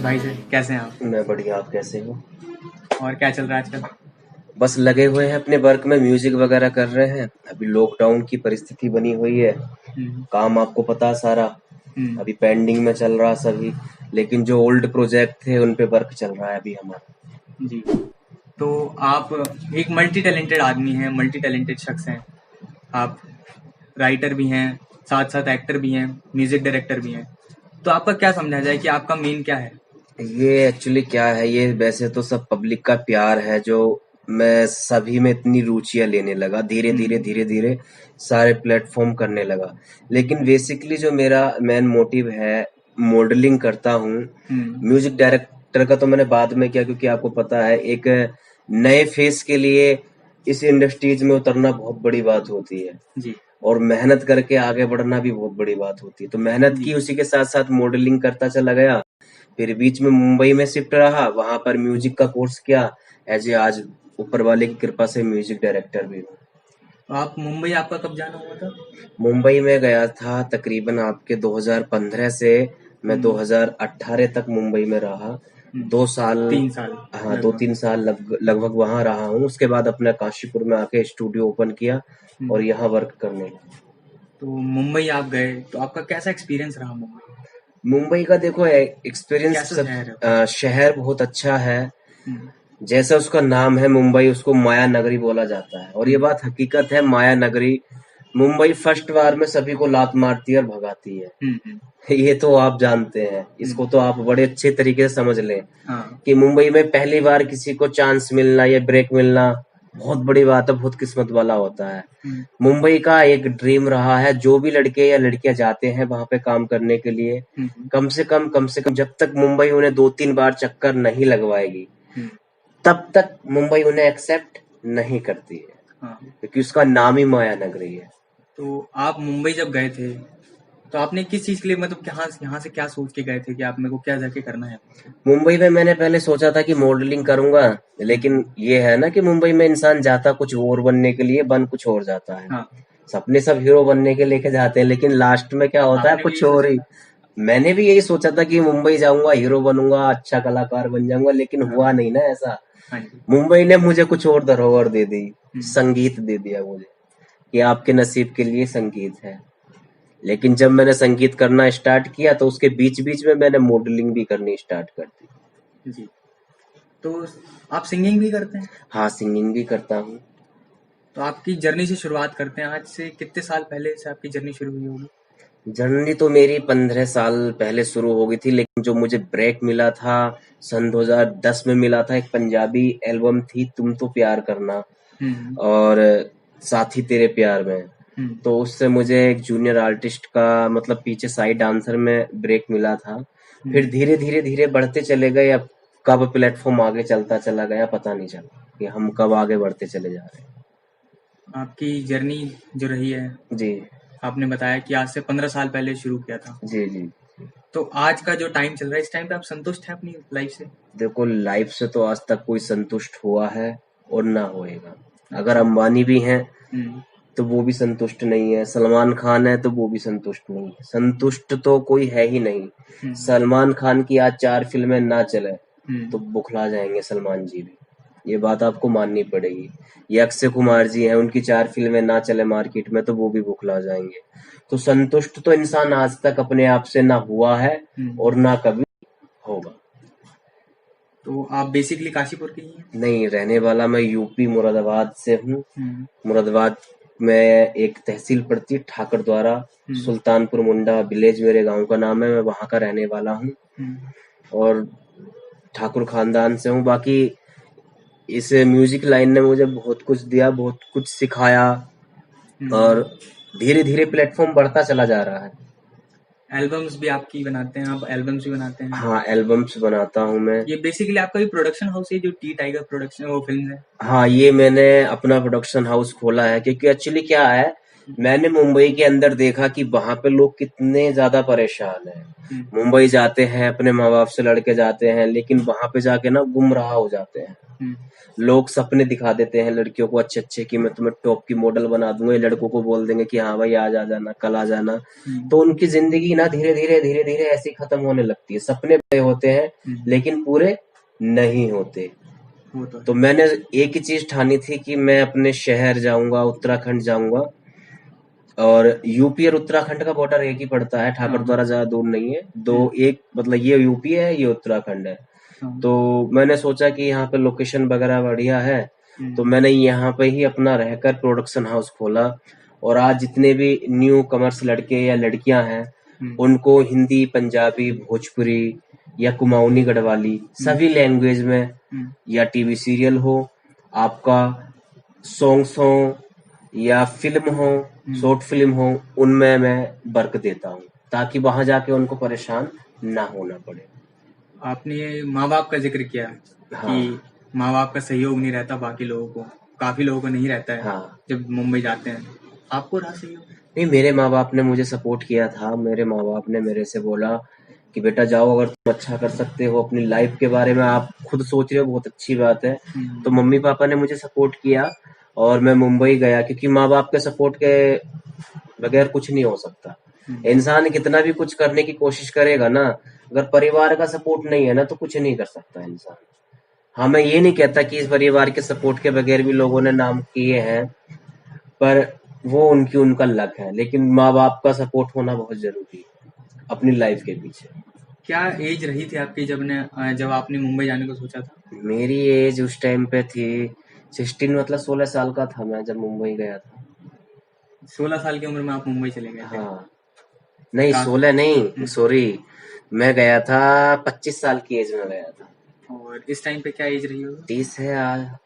भाई से, कैसे हैं आप? मैं बढ़िया। आप कैसे हो? और क्या चल रहा है आजकल? बस लगे हुए हैं अपने वर्क में, म्यूजिक वगैरह कर रहे हैं। अभी लॉकडाउन की परिस्थिति बनी हुई है। हम्म। काम आपको पता है सारा। हम्म। अभी पेंडिंग में चल रहा सभी, लेकिन जो ओल्ड प्रोजेक्ट थे उन पे वर्क चल रहा है अभी हमारा। जी। तो आप एक मल्टी टैलेंटेड आदमी हैं, मल्टी टैलेंटेड शख्स हैं। आप राइटर भी हैं, साथ साथ एक्टर भी हैं, म्यूजिक डायरेक्टर भी हैं। तो आपका क्या समझा जाए कि आपका मेन क्या है? ये एक्चुअली क्या है, ये वैसे तो सब पब्लिक का प्यार है जो मैं सभी में इतनी रुचियां लेने लगा, धीरे धीरे हम्म। धीरे धीरे सारे प्लेटफॉर्म करने लगा। लेकिन बेसिकली जो मेरा मेन मोटिव है, मॉडलिंग करता हूँ। हम्म। म्यूजिक डायरेक्टर का तो मैंने बाद में किया, क्योंकि आपको पता है एक नए फेस के लिए इस इंडस्ट्रीज में उतरना बहुत बड़ी बात होती है, जी। और मेहनत करके आगे बढ़ना भी बहुत बड़ी बात होती है। तो मेहनत जी। की, उसी के साथ साथ मॉडलिंग करता चला गया। फिर बीच में मुंबई में शिफ्ट रहा, वहां पर म्यूजिक का कोर्स किया। एज ए आज ऊपर वाले की कृपा से म्यूजिक डायरेक्टर भी हूँ। तो आप मुंबई, आपका कब जाना हुआ था? मुंबई में गया था तकरीबन आपके 2015 से मैं हम्म। 2018 तक मुंबई में रहा। हम्म। 2 साल। 3 साल हाँ, दो लगभग। तीन साल लगभग वहां रहा हूँ। उसके बाद अपना काशीपुर में आके स्टूडियो ओपन किया और हम्म। यहाँ वर्क करने लगा। तो मुंबई आप गए तो आपका कैसा एक्सपीरियंस रहा मुंबई? मुंबई का देखो एक्सपीरियंस कैसा सब। शहर है? शहर बहुत अच्छा है। हम्म। जैसा उसका नाम है मुंबई, उसको माया नगरी बोला जाता है, और ये हम्म। बात हकीकत है। माया नगरी मुंबई फर्स्ट बार में सभी को लात मारती है और भगाती है। हम्म। ये तो आप जानते हैं, इसको हम्म। तो आप बड़े अच्छे तरीके से समझ लें हाँ। कि मुंबई में पहली बार किसी को चांस मिलना या ब्रेक मिलना बहुत बड़ी बात है, बहुत किस्मत वाला होता है। हम्म। मुंबई का एक ड्रीम रहा है, जो भी लड़के या लड़कियां जाते हैं वहां पे काम करने के लिए, हम्म। कम से कम जब तक मुंबई उन्हें 2-3 बार चक्कर नहीं लगवाएगी, हम्म। तब तक मुंबई उन्हें एक्सेप्ट नहीं करती है, हाँ। क्योंकि उसका नाम ही माया नगरी है। तो आप मुंबई जब गए थे तो आपने किस चीज के लिए, मतलब यहाँ से क्या सोच के गए थे कि आप मेरे को क्या जाके करना है? मुंबई में मैंने पहले सोचा था कि मॉडलिंग करूंगा, लेकिन ये है ना कि मुंबई में इंसान जाता कुछ और बनने के लिए, बन कुछ और जाता है। हाँ। सपने सब हीरो बनने के लेके जाते हैं, लेकिन लास्ट में क्या होता है, आपने भी कुछ यही और सोचा ही। था? मैंने भी यही सोचा था कि मुंबई जाऊंगा, हीरो बनूंगा, अच्छा कलाकार बन जाऊंगा, लेकिन हाँ। हुआ नहीं ना ऐसा। हाँ जी। मुंबई ने मुझे कुछ और धरोहर दे दी, हम्म। संगीत दे दिया मुझे कि आपके नसीब के लिए संगीत है। लेकिन जब मैंने संगीत करना स्टार्ट किया तो उसके बीच बीच में मैंने मॉडलिंग भी करनी स्टार्ट कर दी। जी। तो आप सिंगिंग भी करते हैं? हाँ, सिंगिंग भी करता हूँ। तो आपकी जर्नी से शुरुआत करते हैं। आज से कितने साल पहले से आपकी जर्नी शुरू हुई होगी? जर्नी तो मेरी 15 साल पहले शुरू हो गई थी, लेकिन जो मुझे ब्रेक मिला था सन 2010 में मिला था। एक पंजाबी एल्बम थी, तुम तो प्यार करना, हम्म। और साथी तेरे प्यार में। हम्म। तो उससे मुझे एक जूनियर आर्टिस्ट का, मतलब पीछे साइड डांसर में ब्रेक मिला था। फिर धीरे धीरे धीरे बढ़ते चले गए। अब कब प्लेटफॉर्म आगे चलता चला गया पता नहीं चला कि हम कब आगे बढ़ते चले जा रहे आपकी जर्नी जो रही है, हैं। जी आपने बताया कि आज से 15 साल पहले शुरू किया था। जी जी। तो आज का जो टाइम चल रहा है, इस टाइम पे आप संतुष्ट हैं अपनी लाइफ से? देखो, लाइफ से तो आज तक कोई संतुष्ट हुआ है और ना होएगा। अगर अच्छा। अंबानी भी हैं हम्म। तो वो भी संतुष्ट नहीं है, सलमान खान है तो वो भी संतुष्ट नहीं है। संतुष्ट तो कोई है ही नहीं। हम्म। सलमान खान की आज 4 फिल्में ना चले हम्म। तो बुखला जाएंगे सलमान जी भी, ये बात आपको माननी पड़ेगी। ये अक्षय कुमार जी हैं, उनकी 4 फिल्में ना चले मार्केट में तो वो भी बुखला जाएंगे। तो संतुष्ट तो इंसान आज तक अपने आप से ना हुआ है और ना कभी होगा। तो आप बेसिकली काशीपुर के ही हैं? नहीं, रहने वाला मैं यूपी मुरादाबाद से हूँ। हम्म। मुरादाबाद में एक तहसील पड़ती है ठाकर द्वारा, हम्म। सुल्तानपुर मुंडा विलेज मेरे गांव का नाम है। मैं वहां का रहने वाला हूँ हम्म। और ठाकुर खानदान से हूँ। बाकी इस म्यूजिक लाइन ने मुझे बहुत कुछ दिया, बहुत कुछ सिखाया, हम्म। और धीरे धीरे प्लेटफॉर्म बढ़ता चला जा रहा है। एल्बम्स भी आपकी बनाते हैं? आप एल्बम्स भी बनाते हैं? हाँ, एल्बम्स बनाता हूँ मैं। ये बेसिकली आपका भी प्रोडक्शन हाउस है जो टी टाइगर प्रोडक्शन, वो फिल्म है? हाँ, ये मैंने अपना प्रोडक्शन हाउस खोला है, क्योंकि एक्चुअली क्या है, मैंने मुंबई के अंदर देखा कि वहां पे लोग कितने ज्यादा परेशान हैं। मुंबई जाते हैं, अपने माँ बाप से लड़के जाते हैं, लेकिन वहां पे जाके ना गुमराह हो जाते हैं। हम्म, लोग सपने दिखा देते हैं लड़कियों को अच्छे अच्छे कि मैं तुम्हें टॉप की मॉडल बना दूंगा, ये लड़कों को बोल देंगे कि हाँ भाई आज आ जाना, कल आ जाना। हम्म, तो उनकी जिंदगी ना धीरे धीरे ऐसे ही खत्म होने लगती है। सपने बड़े होते हैं हम्म, लेकिन पूरे नहीं होते। वो तो तो है। मैंने एक ही चीज ठानी थी कि मैं अपने शहर जाऊंगा, उत्तराखंड जाऊंगा। और यूपी और उत्तराखंड का बॉर्डर एक ही पड़ता है, ठाकुर हाँ। द्वारा ज्यादा दूर नहीं है। दो हम्म, एक मतलब ये यूपी है, ये उत्तराखंड है। हाँ। तो मैंने सोचा कि यहाँ पे लोकेशन वगैरह बढ़िया है, तो हम्म, मैंने यहाँ पे ही अपना रहकर प्रोडक्शन हाउस खोला। और आज जितने भी न्यू कमर्स लड़के या लड़कियां हैं, हम्म, उनको हिंदी, पंजाबी, भोजपुरी या कुमाऊनी गढ़वाली हम्म, सभी लैंग्वेज में, हम्म, या टीवी सीरियल हो, आपका सॉन्ग्स हो, या फिल्म हो, हम्म। शॉर्ट फिल्म हो, उनमें मैं वर्क देता हूँ ताकि वहां जाके उनको परेशान ना होना पड़े। आपने ये माँ बाप का जिक्र किया कि हाँ, माँ बाप का सहयोग नहीं रहता, बाकी लोगों को, काफी लोगों को नहीं रहता है हाँ। जब मुंबई जाते हैं। आपको रहा सहयोग? नहीं, मेरे माँ बाप ने मुझे सपोर्ट किया था। मेरे माँ बाप ने मेरे से बोला कि बेटा जाओ, अगर तुम अच्छा कर सकते हो अपनी लाइफ के बारे में आप खुद सोच रहे हो, बहुत अच्छी बात है। हम्म, तो मम्मी पापा ने मुझे सपोर्ट किया और मैं मुंबई गया, क्योंकि माँ बाप के सपोर्ट के बगैर कुछ नहीं हो सकता। हम्म, इंसान कितना भी कुछ करने की कोशिश करेगा ना, अगर परिवार का सपोर्ट नहीं है ना तो कुछ नहीं कर सकता इंसान। हाँ, मैं ये नहीं कहता कि इस परिवार के सपोर्ट के बगैर भी लोगों ने नाम किए हैं, पर वो उनकी उनका लक है। लेकिन माँ बाप का सपोर्ट होना बहुत जरूरी है अपनी लाइफ के पीछे। क्या एज रही थी आपकी जब आपने मुंबई जाने को सोचा था? मेरी एज उस टाइम पे थी 16, मतलब 16 साल का था मैं जब मुंबई गया था। 16 साल की उम्र में आप मुंबई चले गए थे? हाँ, नहीं का 16 नहीं, हम्म, सॉरी, मैं गया था 25 साल की एज में गया था। और इस टाइम पे क्या एज रही होगी? 30 है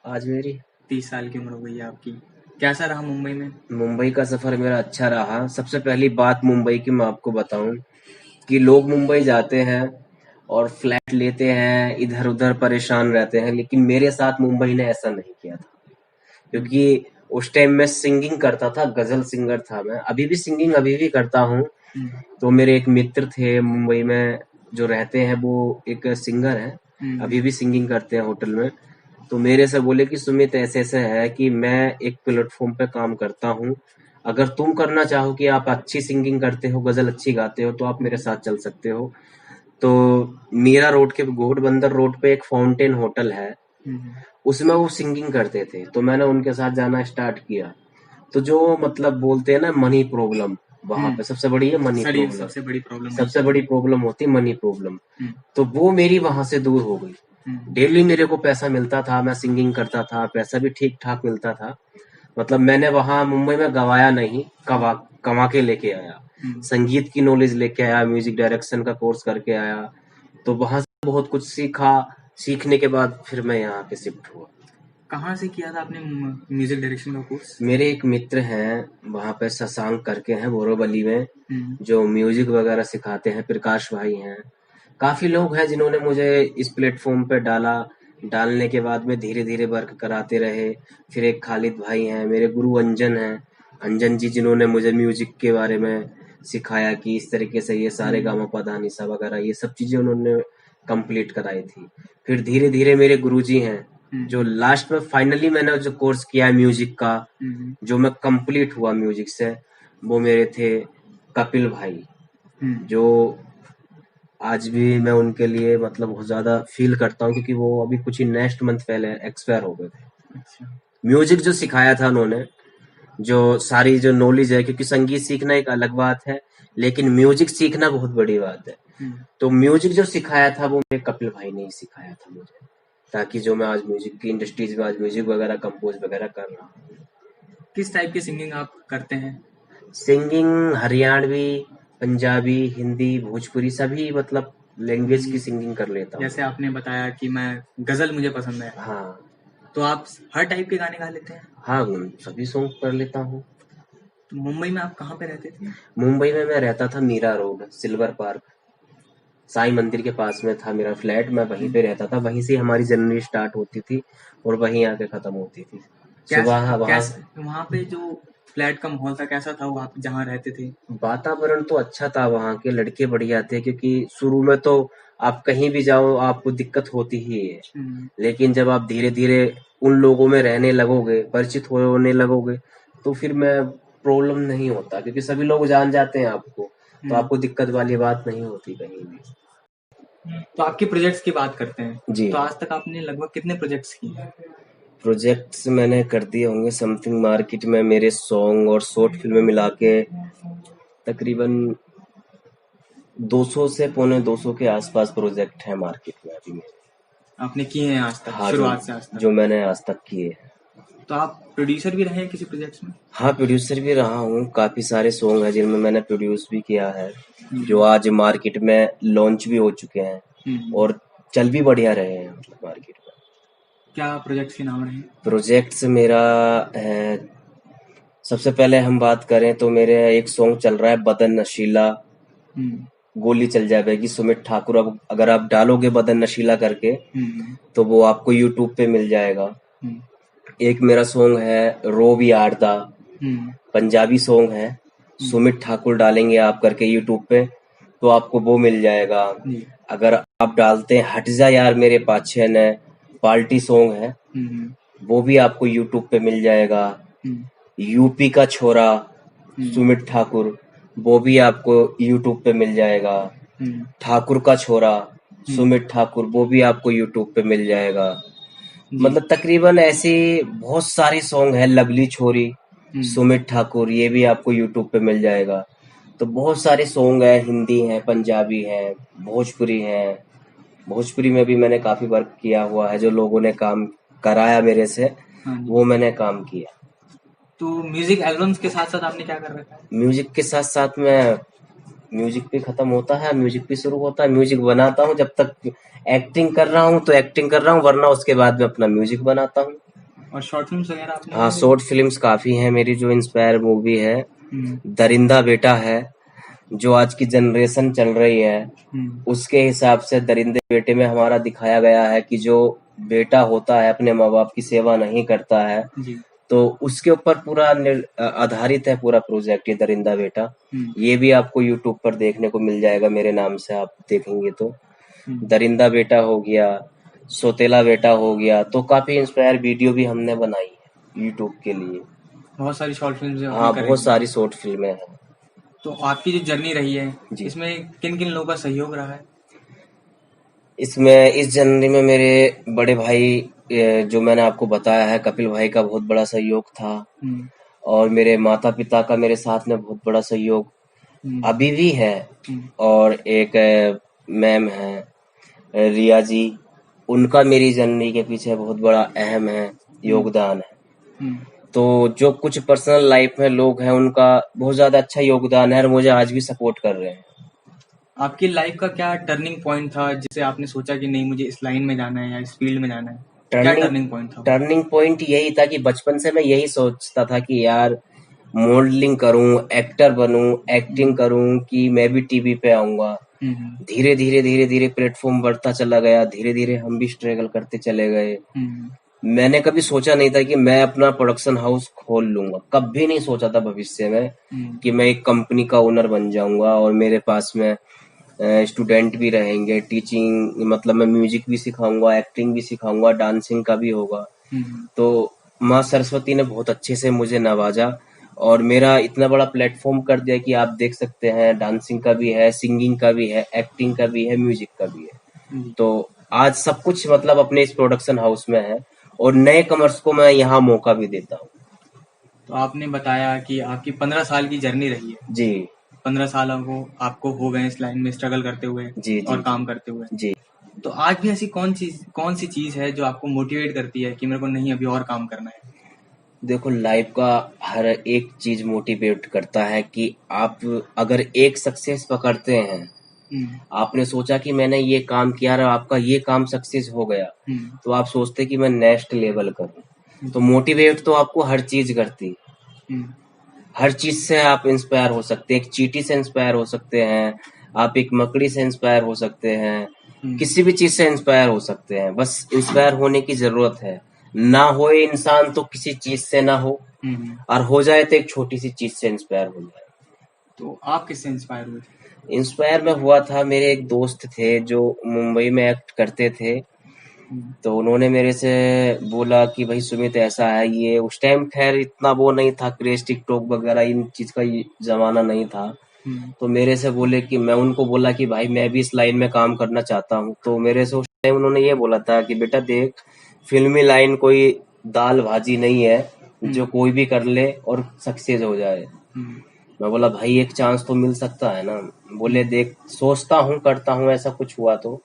आज मेरी। 30 साल की उम्र हो गई है आपकी। कैसा रहा मुंबई में? मुंबई का सफर मेरा अच्छा रहा। सबसे पहली बात मुंबई की मैं आपको बताऊं कि लोग मुंबई जाते हैं और फ्लैट लेते हैं, इधर उधर परेशान रहते हैं, लेकिन मेरे साथ मुंबई ने ऐसा नहीं किया था। हम्म, क्योंकि उस टाइम मैं सिंगिंग करता था, गजल सिंगर था मैं। अभी भी सिंगिंग अभी भी करता हूँ। हम्म, तो मेरे एक मित्र थे मुंबई में जो रहते हैं, वो एक सिंगर है, हम्म, अभी भी सिंगिंग करते हैं होटल में। तो मेरे से बोले कि सुमित ऐसे ऐसे है कि मैं एक प्लेटफॉर्म पे काम करता हूँ, अगर तुम करना चाहो कि आप अच्छी सिंगिंग करते हो, गजल अच्छी गाते हो, तो आप मेरे साथ चल सकते हो। तो मीरा रोड के घोड़बंदर रोड पे एक फाउंटेन होटल है, हम्म, उसमें वो सिंगिंग करते थे। तो मैंने उनके साथ जाना स्टार्ट किया। तो जो मतलब बोलते हैं ना मनी प्रॉब्लम, वहां हम्म। पे सबसे बड़ी है मनी सड़ी प्रॉब्लम। सबसे बड़ी प्रॉब्लम वही सबसे है। बड़ी प्रॉब्लम होती है मनी प्रॉब्लम। हम्म, तो वो मेरी वहां से दूर हो गई। हम्म, डेली मेरे को पैसा मिलता था, मैं सिंगिंग करता था, पैसा भी ठीक ठाक मिलता था। मतलब मैंने वहां मुंबई में गवाया नहीं, कमा कमा के लेके आया। हम्म। संगीत की नॉलेज लेके आया, म्यूजिक डायरेक्शन का कोर्स करके आया। तो वहां से बहुत कुछ सीखा। सीखने के बाद फिर मैं यहाँ पे शिफ्ट हुआ। कहाँ से किया था आपने म्यूजिक डायरेक्शन का कोर्स? मेरे एक मित्र हैं वहां पे, शशांक करके हैं, बोरोवली में, हम्म, जो म्यूजिक वगैरह सिखाते हैं। प्रकाश भाई हैं। काफी लोग हैं जिन्होंने मुझे इस प्लेटफॉर्म पे डाला। डालने के बाद में धीरे धीरे वर्क कराते रहे। फिर एक खालिद भाई हैं, मेरे गुरु अंजन हैं, अंजन जी, जिन्होंने मुझे म्यूजिक के बारे में सिखाया कि इस तरीके से ये सारे हम्म, गामा पधा निशा वगैरह ये सब चीजें उन्होंने कंप्लीट कराई थी। फिर धीरे धीरे मेरे गुरुजी हैं, हम्म, जो लास्ट में फाइनली मैंने जो कोर्स किया है म्यूजिक का, हम्म, जो मैं कंप्लीट हुआ म्यूजिक से, वो मेरे थे कपिल भाई। हम्म। जो आज भी मैं उनके लिए मतलब बहुत ज्यादा फील करता हूँ, क्योंकि वो अभी कुछ ही नेक्स्ट मंथ पहले एक्सपायर हो गए थे। अच्छा। म्यूजिक जो सिखाया था उन्होंने, जो सारी जो नॉलेज है, क्योंकि संगीत सीखना एक अलग बात है, लेकिन म्यूजिक सीखना बहुत बड़ी बात है। हम्म। तो म्यूजिक जो सिखाया था वो मेरे कपिल भाई ने ही सिखाया था मुझे, ताकि जो मैं आज म्यूजिक की इंडस्ट्रीज में आज म्यूजिक वगैरह कंपोज वगैरह कर रहा हूँ। किस टाइप की सिंगिंग आप करते हैं? सिंगिंग हरियाणवी, पंजाबी, हिंदी, भोजपुरी सभी मतलब लैंग्वेज की हम्म, सिंगिंग कर लेता हूँ। जैसे आपने बताया कि मैं गजल मुझे पसंद है, हाँ, तो आप हर टाइप के गाने गा लेते हैं? हाँ, सभी सॉन्ग कर लेता हूँ। तो मुंबई में आप कहाँ पे रहते थे? मुंबई में मैं रहता था मीरा रोड, सिल्वर पार्क, साईं मंदिर के पास में था मेरा फ्लैट। मैं वहीं हम्म, पे रहता था, वहीं से हमारी जर्नी स्टार्ट होती थी और वहीं आके खत्म होती थी। सुबह वहां कैस वहाँ पे जो फ्लैट का माहौल था, कैसा था वो आप जहाँ रहते थे? वातावरण तो अच्छा था, वहां के लड़के बढ़िया थे, क्योंकि शुरू में तो आप कहीं भी जाओ आपको दिक्कत होती ही है। हम्म, लेकिन जब आप धीरे धीरे उन लोगों में रहने लगोगे, परिचित होने लगोगे, तो फिर मैं प्रॉब्लम नहीं होता, क्योंकि सभी लोग जान जाते हैं आपको, तो हम्म। आपको दिक्कत वाली बात नहीं होती कहीं भी। तो आपके प्रोजेक्ट्स की बात करते हैं। जी, तो आज तक आपने लगभग कितने प्रोजेक्ट्स किए? प्रोजेक्ट्स मैंने कर दिए होंगे समथिंग, मार्केट में मेरे सॉन्ग और शॉर्ट फिल्में मिला के तकरीबन 200 से पौने 200 के आसपास प्रोजेक्ट है मार्केट में अभी मेरे। आपने किए हैं आज तक, हाँ, शुरुआत से आज जो तक? मैंने आज तक किए हैं। तो आप प्रोड्यूसर भी रहे हैं किसी प्रोजेक्ट्स में? हाँ, प्रोड्यूसर भी रहा हूँ, काफी सारे सॉन्ग हैं जिनमें मैंने प्रोड्यूस भी किया है, जो हम्म, आज मार्केट में लॉन्च भी हो चुके हैं हम्म। और चल भी बढ़िया रहे हैं, मतलब मार्केट में। क्या प्रोजेक्ट्स के नाम रहे हैं? प्रोजेक्ट्स मेरा है, सबसे पहले हम बात करें तो मेरे एक सॉन्ग चल रहा है बदन नशीला, हम्म, गोली चल जाएगी, सुमित ठाकुर। अब अगर आप डालोगे बदन नशीला करके हम्म, तो वो आपको यूट्यूब पे मिल जाएगा। हम्म, एक मेरा सॉन्ग है रो भी आड़दा, हम्म, पंजाबी सॉन्ग है, हम्म। सुमित ठाकुर डालेंगे आप करके यूट्यूब पे तो आपको वो मिल जाएगा। जी। अगर आप डालते हैं हट जा यार मेरे पाछे ने, पार्टी सॉन्ग है, हम्म, वो भी आपको यूट्यूब पे मिल जाएगा। हम्म, यूपी का छोरा, हम्म, सुमित ठाकुर, वो भी आपको यूट्यूब पे मिल जाएगा। हम्म, ठाकुर का छोरा, हम्म। सुमित ठाकुर, वो भी आपको यूट्यूब पे मिल जाएगा। जी। मतलब तकरीबन ऐसी बहुत सारी सॉन्ग है, लवली छोरी, हम्म, सुमित ठाकुर, ये भी आपको यूट्यूब पे मिल जाएगा। तो बहुत सारे सॉन्ग है, हिंदी है, पंजाबी है, भोजपुरी है। भोजपुरी में भी मैंने काफी वर्क किया हुआ है, जो लोगों ने काम कराया मेरे से, हाँ जी। वो मैंने काम किया। तो म्यूजिक एल्बम्स के साथ साथ आपने क्या कर रखा है? म्यूजिक के साथ साथ में म्यूजिक भी खत्म होता है, म्यूजिक भी शुरू होता है। म्यूजिक बनाता हूँ जब तक एक्टिंग कर रहा हूँ तो एक्टिंग कर रहा हूँ, वरना उसके बाद में अपना म्यूजिक बनाता हूँ। और शॉर्ट फिल्म्स वगैरह आपने हाँ, बनाई? शॉर्ट फिल्म्स काफी हैं मेरी। जो इंस्पायर मूवी है हम्म, दरिंदा बेटा है, जो आज की जनरेशन चल रही है, हम्म, उसके हिसाब से दरिंदे बेटे में हमारा दिखाया गया है कि जो बेटा होता है अपने माँ बाप की सेवा नहीं करता है, जी। तो उसके ऊपर पूरा आधारित है पूरा प्रोजेक्ट ये दरिंदा बेटा। हम्म, ये भी आपको यूट्यूब पर देखने को मिल जाएगा, मेरे नाम से आप देखेंगे तो। हम्म। दरिंदा बेटा हो गया, सोतेला बेटा हो गया, तो काफी इंस्पायर वीडियो भी हमने बनाई है यूट्यूब के लिए। बहुत सारी शॉर्ट फिल्म्स आपने हाँ, कर बहुत रखी हैं। सारी शॉर्ट फिल्में हैं। तो आपकी जो जर्नी रही है, जी, इसमें किन किन लोगों का सहयोग रहा है? इसमें इस जर्नी में मेरे बड़े भाई, जो मैंने आपको बताया है, कपिल भाई का बहुत बड़ा सहयोग था। हम्म, और मेरे माता पिता का मेरे साथ में बहुत बड़ा सहयोग हम्म, अभी भी है। हम्म, और एक मैम है, रिया जी, उनका मेरी जर्नी के पीछे बहुत बड़ा अहम है, हम्म, योगदान है। हम्म। तो जो कुछ पर्सनल लाइफ में लोग हैं उनका बहुत ज्यादा अच्छा योगदान है और मुझे आज भी सपोर्ट कर रहे हैं। आपकी लाइफ का क्या टर्निंग पॉइंट था जिससे आपने सोचा कि नहीं, मुझे इस लाइन में जाना है या इस फील्ड में जाना है? क्या टर्निंग टर्निंग पॉइंट था वो? टर्निंग पॉइंट यही था कि बचपन से मैं यही सोचता था कि यार मॉडलिंग करूं, एक्टर बनूं, एक्टिंग हम्म, करूं, कि मैं भी टीवी पे आऊंगा। हम्म, धीरे धीरे प्लेटफॉर्म बढ़ता चला गया, धीरे धीरे हम भी स्ट्रगल करते चले गए। हम्म, मैंने कभी सोचा नहीं था कि मैं अपना प्रोडक्शन हाउस खोल लूंगा, कभी नहीं सोचा था भविष्य में हम्म, कि मैं एक कंपनी का ओनर बन जाऊंगा और मेरे पास में स्टूडेंट भी रहेंगे, टीचिंग मतलब मैं म्यूजिक भी सिखाऊंगा, एक्टिंग भी सिखाऊंगा, डांसिंग का भी होगा। हम्म, तो माँ सरस्वती ने बहुत अच्छे से मुझे नवाजा और मेरा इतना बड़ा प्लेटफॉर्म कर दिया कि आप देख सकते हैं, डांसिंग का भी है, सिंगिंग का भी है, एक्टिंग का भी है, म्यूजिक का भी है। जी। तो आज सब कुछ मतलब अपने इस प्रोडक्शन हाउस में है और नए कमर्स को मैं यहाँ मौका भी देता हूँ। तो आपने बताया कि आपकी 15 साल की जर्नी रही है। जी, 15 साल को आपको हो गए इस लाइन में स्ट्रगल करते हुए जी, और जी, जी, काम करते हुए। जी। तो आज भी ऐसी कौन सी चीज है जो आपको मोटिवेट करती है कि मेरे को नहीं, अभी और काम करना है? देखो, लाइफ का हर एक चीज मोटिवेट करता है कि आप अगर एक सक्सेस पकड़ते हैं, हम्म, आपने सोचा कि मैंने ये काम किया और आपका ये काम सक्सेस हो गया, हम्म, तो आप सोचते कि मैं नेक्स्ट लेवल करूं। तो जी। मोटिवेट तो आपको हर चीज करती है। हम्म, हर चीज से आप इंस्पायर हो सकते हैं, एक चींटी से इंस्पायर हो सकते हैं, आप एक मकड़ी से इंस्पायर हो सकते हैं, हम्म, किसी भी चीज से इंस्पायर हो सकते हैं। बस इंस्पायर होने की जरूरत है। ना हो इंसान तो किसी चीज से ना हो, हम्म। और हो जाए तो एक छोटी सी चीज से इंस्पायर हो जाए। तो आप किससे इंस्पायर हुए थे? इंस्पायर में हुआ था, मेरे एक दोस्त थे जो मुंबई में एक्ट करते थे, तो उन्होंने मेरे से बोला कि भाई सुमित ऐसा है ये। उस टाइम खैर इतना वो नहीं था, क्रेज टिकटॉक वगैरह इन चीज का ये जमाना नहीं था। तो मेरे से बोले कि मैं उनको बोला कि भाई मैं भी इस लाइन में काम करना चाहता हूँ। तो मेरे से उस टाइम उन्होंने ये बोला था कि बेटा देख, फिल्मी लाइन कोई दाल भाजी नहीं है जो कोई भी कर ले और सक्सेस हो जाए। मैं बोला भाई एक चांस तो मिल सकता है ना। बोले देख, सोचता हूँ करता हूँ ऐसा कुछ हुआ तो,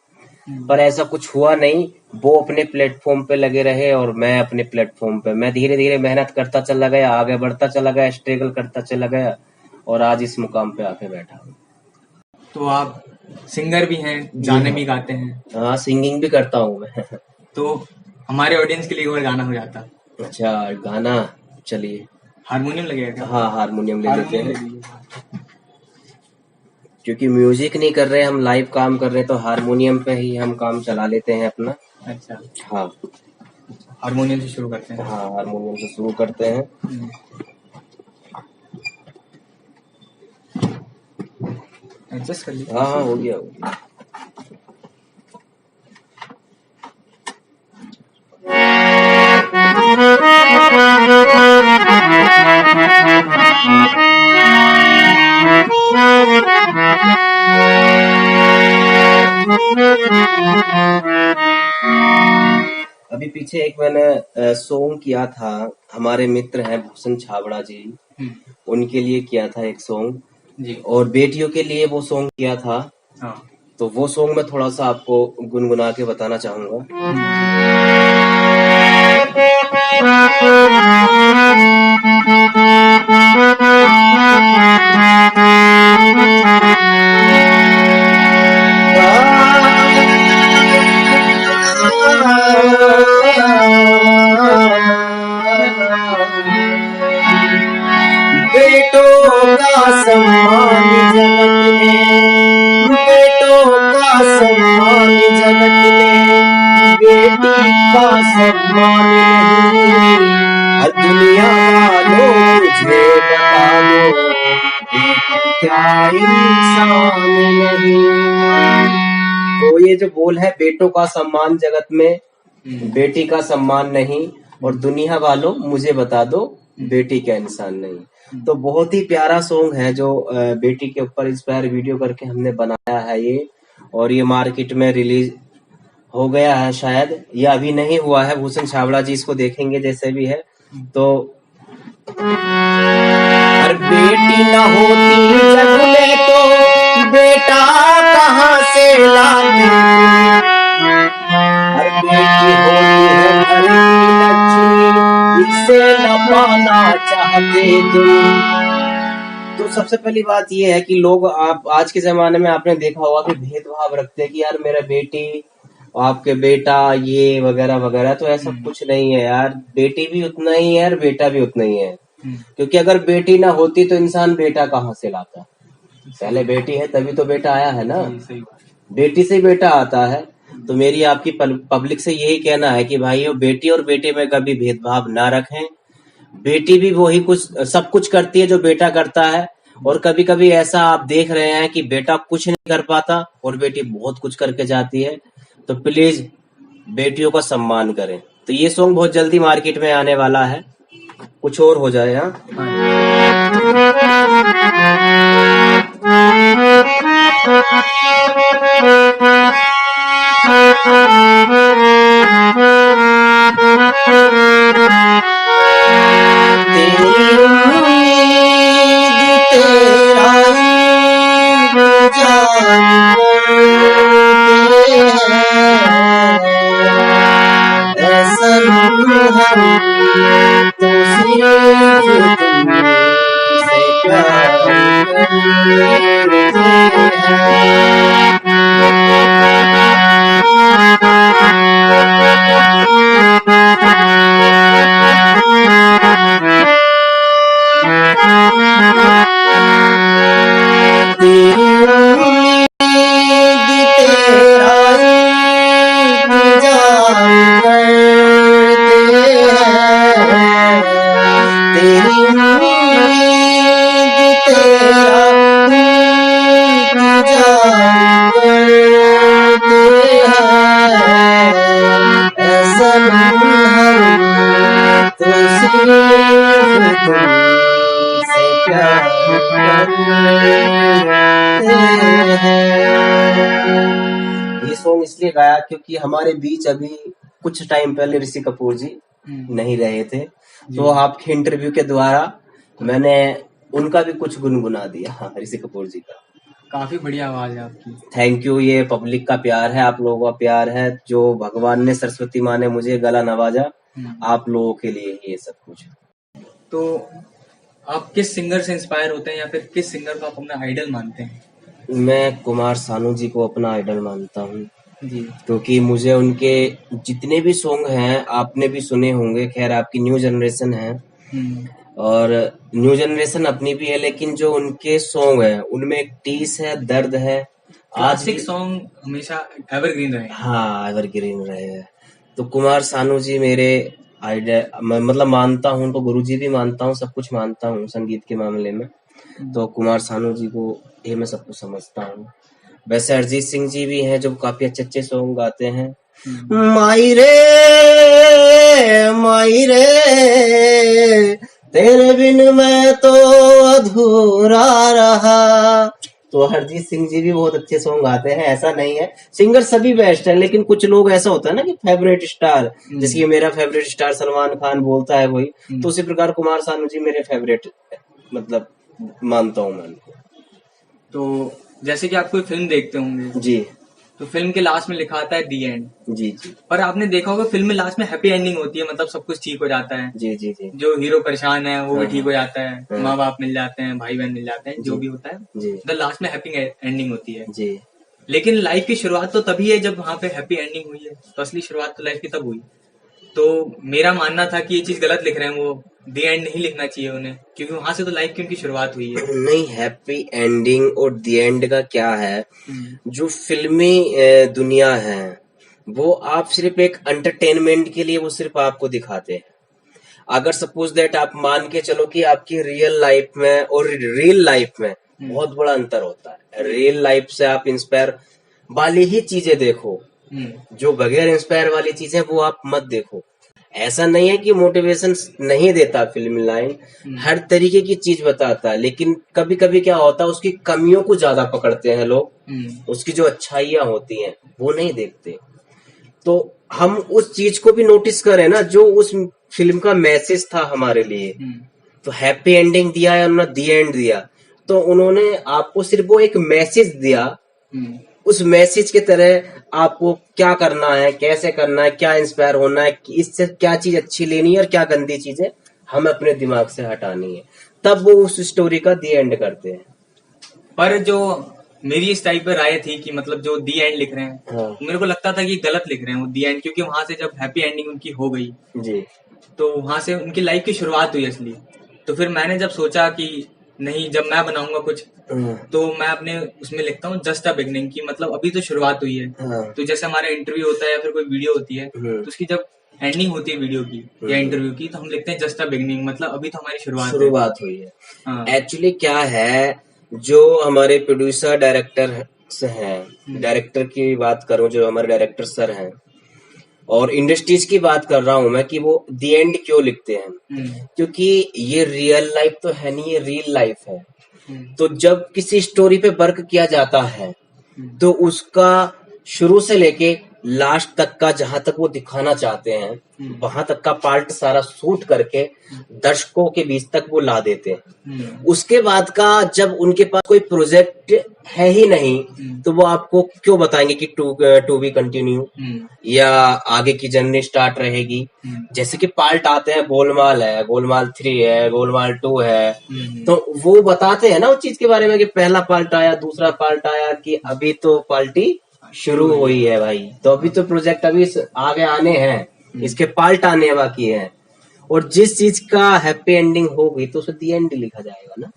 पर ऐसा कुछ हुआ नहीं। वो अपने प्लेटफॉर्म पे लगे रहे और मैं अपने प्लेटफॉर्म पे। मैं धीरे धीरे मेहनत करता चला गया, आगे बढ़ता चला गया, स्ट्रगल करता चला गया और आज इस मुकाम पे आके बैठा हूँ। तो आप सिंगर भी हैं, गाने भी गाते हैं। हाँ, सिंगिंग भी करता हूँ मैं। तो हमारे ऑडियंस के लिए एक बार गाना हो जाता। अच्छा, गाना, चलिए। हारमोनियम लगेगा क्या? हाँ, हारमोनियम ले लेते हारमोनियम ले हैं, लीजिए। क्योंकि म्यूजिक नहीं कर रहे, हम लाइव काम कर रहे हैं, तो हारमोनियम पे ही हम काम चला लेते हैं अपना। अच्छा, हाँ हारमोनियम से शुरू करते हैं। हाँ, हारमोनियम से शुरू करते हैं। एडजस्ट कर लीजिए। हाँ हाँ, हो गया हो गया। अभी पीछे एक मैंने सॉन्ग किया था, हमारे मित्र हैं भूषण छाबड़ा जी, उनके लिए किया था एक सॉन्ग जी। और बेटियों के लिए वो सॉन्ग किया था। हाँ। तो वो सॉन्ग मैं थोड़ा सा आपको गुनगुना के बताना चाहूंगा। बेटों का सम्मान जगत में, बेटों का सम्मान जगत में, बेटी का सम्मान नहीं। दुनिया वालों मुझे बता दो, बेटी क्या इंसान नहीं। तो ये जो बोल है, बेटों का सम्मान जगत में, बेटी का सम्मान नहीं, और दुनिया वालों मुझे बता दो, बेटी क्या इंसान नहीं। तो बहुत ही प्यारा सॉन्ग है जो बेटी के ऊपर इंस्पायर वीडियो करके हमने बनाया है ये, और ये मार्केट में रिलीज हो गया है शायद, या अभी नहीं हुआ है। भूषण छाबड़ा जी इसको देखेंगे जैसे भी है। तो हर बेटी न होती जग में तो बेटा कहाँ से लाती, हर बेटी होती है घर की लक्ष्मी, इसे न पाना चाहते तुम। तो सबसे पहली बात यह है कि लोग, आप आज के जमाने में आपने देखा होगा कि भेदभाव रखते हैं कि यार मेरा बेटी, आपके बेटा, ये वगैरह वगैरह। तो ऐसा कुछ नहीं है यार, बेटी भी उतना ही है और बेटा भी उतना ही है। क्योंकि अगर बेटी ना होती तो इंसान बेटा कहाँ से लाता। पहले बेटी है तभी तो बेटा आया है ना, बेटी से बेटा आता है। तो मेरी आपकी पब्लिक से यही कहना है कि भाइयों, बेटी और बेटे में कभी भेदभाव ना रखें। बेटी भी वही कुछ, सब कुछ करती है जो बेटा करता है, और कभी कभी ऐसा आप देख रहे हैं कि बेटा कुछ नहीं कर पाता और बेटी बहुत कुछ करके जाती है। तो प्लीज बेटियों का सम्मान करें। तो ये सॉन्ग बहुत जल्दी मार्केट में आने वाला है, कुछ और हो जाए। हाँ, ये सॉन्ग इसलिए गाया क्योंकि हमारे बीच अभी कुछ टाइम पहले ऋषि कपूर जी नहीं रहे थे, तो आपके इंटरव्यू के द्वारा मैंने उनका भी कुछ गुनगुना दिया। हाँ, ऋषि कपूर जी का। काफी बढ़िया आवाज है आपकी। Thank you. ये पब्लिक का प्यार है, आप लोगों का प्यार है, जो भगवान ने, सरस्वती माँ ने मुझे गला नवाजा, आप लोगों के लिए ये सब कुछ। तो आप किस सिंगर से इंस्पायर होते हैं या फिर किस सिंगर को आप अपना आइडल मानते हैं? मैं कुमार सानू जी को अपना आइडल मानता हूँ जी। क्योंकि मुझे उनके जितने भी सॉन्ग हैं आपने भी सुने होंगे। खैर आपकी न्यू जनरेशन है और न्यू जनरेशन अपनी भी है, लेकिन जो उनके सॉन्ग है उनमें एक टीस है, दर्द है। क्लासिक सॉन्ग हमेशा एवरग्रीन रहे। हाँ, एवरग्रीन रहे हैं। तो कुमार सानू जी मेरे आइडल, मतलब मानता हूँ उनको, गुरु जी भी मानता हूँ, सब कुछ मानता हूँ संगीत के मामले में। तो कुमार सानू जी को ये मैं सब कुछ समझता हूँ। वैसे अरिजीत सिंह जी भी हैं जो काफी अच्छे अच्छे सॉन्ग गाते हैं। माई रे तेरे बिन मैं तो अधूरा रहा। तो अरिजीत सिंह जी भी बहुत अच्छे सॉन्ग गाते हैं, ऐसा नहीं है, सिंगर सभी बेस्ट है, लेकिन कुछ लोग ऐसा होता है ना कि फेवरेट स्टार, जैसे कि मेरा फेवरेट स्टार सलमान खान बोलता है कोई, तो उसी प्रकार कुमार सानू जी मेरे फेवरेट मतलब मानता हूँ मैं उनको। तो जैसे कि आप कोई फिल्म देखते होंगे जी, तो फिल्म के लास्ट में लिखा आता है दी एंड। जी जी पर आपने देखा होगा फिल्म में लास्ट में हैप्पी एंडिंग होती है, मतलब सब कुछ ठीक हो जाता है। जी जी जी। जो हीरो परेशान है वो भी ठीक हो जाता है, हाँ। माँ बाप मिल जाते हैं, भाई बहन मिल जाते हैं, जो भी होता है जी तो लास्ट में हैप्पी एंडिंग होती है। जी। लेकिन लाइफ की शुरुआत तो तभी है जब वहां पे हैप्पी एंडिंग हुई है, तो असली शुरुआत तो लाइफ की तब हुई। तो मेरा मानना था कि ये चीज गलत लिख रहे हैं, वो दी एंड नहीं लिखना चाहिए उन्हें, क्योंकि वहां से तो लाइफ की उनकी शुरुआत हुई है। नहीं, हैप्पी एंडिंग और दी एंड का क्या है, जो फिल्मी दुनिया है वो आप सिर्फ एक एंटरटेनमेंट के लिए वो सिर्फ आपको दिखाते हैं। अगर सपोज दैट आप मान के चलो कि आपकी रियल लाइफ में और रियल लाइफ में बहुत बड़ा अंतर होता है। रियल लाइफ से आप इंस्पायर वाली ही चीजें देखो, जो बगैर इंस्पायर वाली चीजें वो आप मत देखो। ऐसा नहीं है कि मोटिवेशन नहीं देता फिल्म लाइन, हर तरीके की चीज बताता है, लेकिन कभी कभी क्या होता है उसकी कमियों को ज्यादा पकड़ते हैं लोग, उसकी जो अच्छाइयां होती हैं वो नहीं देखते। तो हम उस चीज को भी नोटिस करें ना, जो उस फिल्म का मैसेज था हमारे लिए। तो हैप्पी एंडिंग दिया या उन्होंने दी एंड दिया, तो उन्होंने आपको सिर्फ वो एक मैसेज दिया। उस मैसेज के तरह आपको क्या करना है, कैसे करना है, क्या इंस्पायर होना है, इससे क्या चीज अच्छी लेनी है और क्या गंदी चीजें हमें अपने दिमाग से हटानी है, तब वो उस स्टोरी का दी एंड करते हैं। पर जो मेरी इस टाइप पर राय थी कि मतलब जो दी एंड लिख रहे हैं, हाँ। मेरे को लगता था कि गलत लिख रहे हैं वो दी एंड, क्योंकि वहां से जब हैप्पी एंडिंग उनकी हो गई जी, तो वहां से उनकी लाइफ की शुरुआत हुई असली। तो फिर मैंने जब सोचा कि नहीं, जब मैं बनाऊंगा कुछ तो मैं अपने उसमें लिखता हूँ जस्ट अ बिगनिंग की, मतलब अभी तो शुरुआत हुई है। तो जैसे हमारा इंटरव्यू होता है या फिर कोई वीडियो होती है तो उसकी जब एंडिंग होती है वीडियो की या इंटरव्यू की, तो हम लिखते हैं जस्ट अ बिगनिंग, मतलब अभी तो हमारी शुरुआत हुई है। एक्चुअली क्या है, जो हमारे प्रोड्यूसर डायरेक्टर हैं, डायरेक्टर की बात करूं, जो हमारे डायरेक्टर सर हैं, और इंडस्ट्रीज की बात कर रहा हूं मैं, कि वो दी एंड क्यों लिखते हैं, क्योंकि ये रियल लाइफ तो है नहीं, ये रियल लाइफ है। तो जब किसी स्टोरी पे वर्क किया जाता है तो उसका शुरू से लेके लास्ट तक का, जहां तक वो दिखाना चाहते हैं वहां तक का पार्ट सारा शूट करके दर्शकों के बीच तक वो ला देते हैं। उसके बाद का जब उनके पास कोई प्रोजेक्ट है ही नहीं तो वो आपको क्यों बताएंगे कि टू बी कंटिन्यू या आगे की जर्नी स्टार्ट रहेगी। जैसे कि पार्ट आते हैं, गोलमाल है, गोलमाल 3 है, गोलमाल 2 है, तो वो बताते हैं ना उस चीज के बारे में कि पहला पार्ट आया, दूसरा पार्ट आया, कि अभी तो पार्टी शुरू हुई है भाई, तो अभी तो प्रोजेक्ट अभी आगे आने हैं, इसके पार्ट आने बाकी है। और जिस चीज का हैप्पी एंडिंग होगी तो उसे दी एंड लिखा जाएगा ना।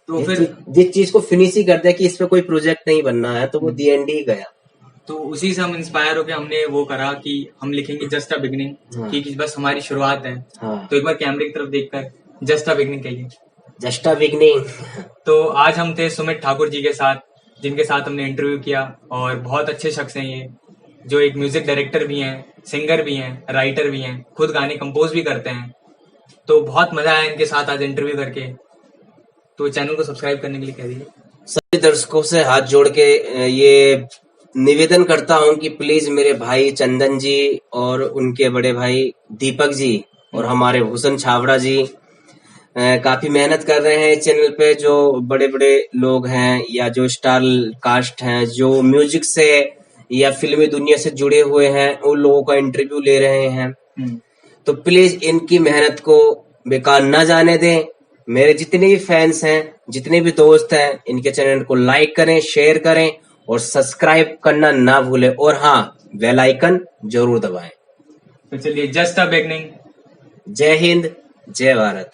तो फिर जिस चीज को फिनिश ही कर दे कि इस पे कोई प्रोजेक्ट नहीं बनना है तो वो दी एंड ही गया। तो उसी से हम इंस्पायर होकर हमने वो करा कि हम लिखेंगे जस्ट अ बिगनिंग, कि बस हमारी शुरुआत है। तो एक बार कैमरे की तरफ देखकर जस्ट अ बिगनिंग कहिए, जस्ट अ बिगनिंग। तो आज हम थे सुमित ठाकुर जी के साथ, जिनके साथ हमने इंटरव्यू किया, और बहुत अच्छे शख्स हैं ये, जो एक म्यूजिक डायरेक्टर भी हैं, सिंगर भी हैं, राइटर भी हैं, खुद गाने कंपोज भी करते हैं। तो बहुत मजा आया इनके साथ आज इंटरव्यू करके। तो चैनल को सब्सक्राइब करने के लिए कह दीजिए। सभी दर्शकों से हाथ जोड़ के ये निवेदन करता हूं कि प्लीज मेरे भाई चंदन जी और उनके बड़े भाई दीपक जी और हमारे भूषण छाबड़ा जी काफी मेहनत कर रहे हैं इस चैनल पे। जो बड़े बड़े लोग हैं या जो स्टार कास्ट हैं जो म्यूजिक से या फिल्मी दुनिया से जुड़े हुए हैं उन लोगों का इंटरव्यू ले रहे हैं। तो प्लीज इनकी मेहनत को बेकार न जाने दें। मेरे जितने भी फैंस हैं, जितने भी दोस्त हैं, इनके चैनल को लाइक करें, शेयर करें और सब्सक्राइब करना ना भूलें। और हाँ, बेल आइकन जरूर दबाएं। तो चलिए, जस्ट अ बिगनिंग। जय हिंद, जय भारत।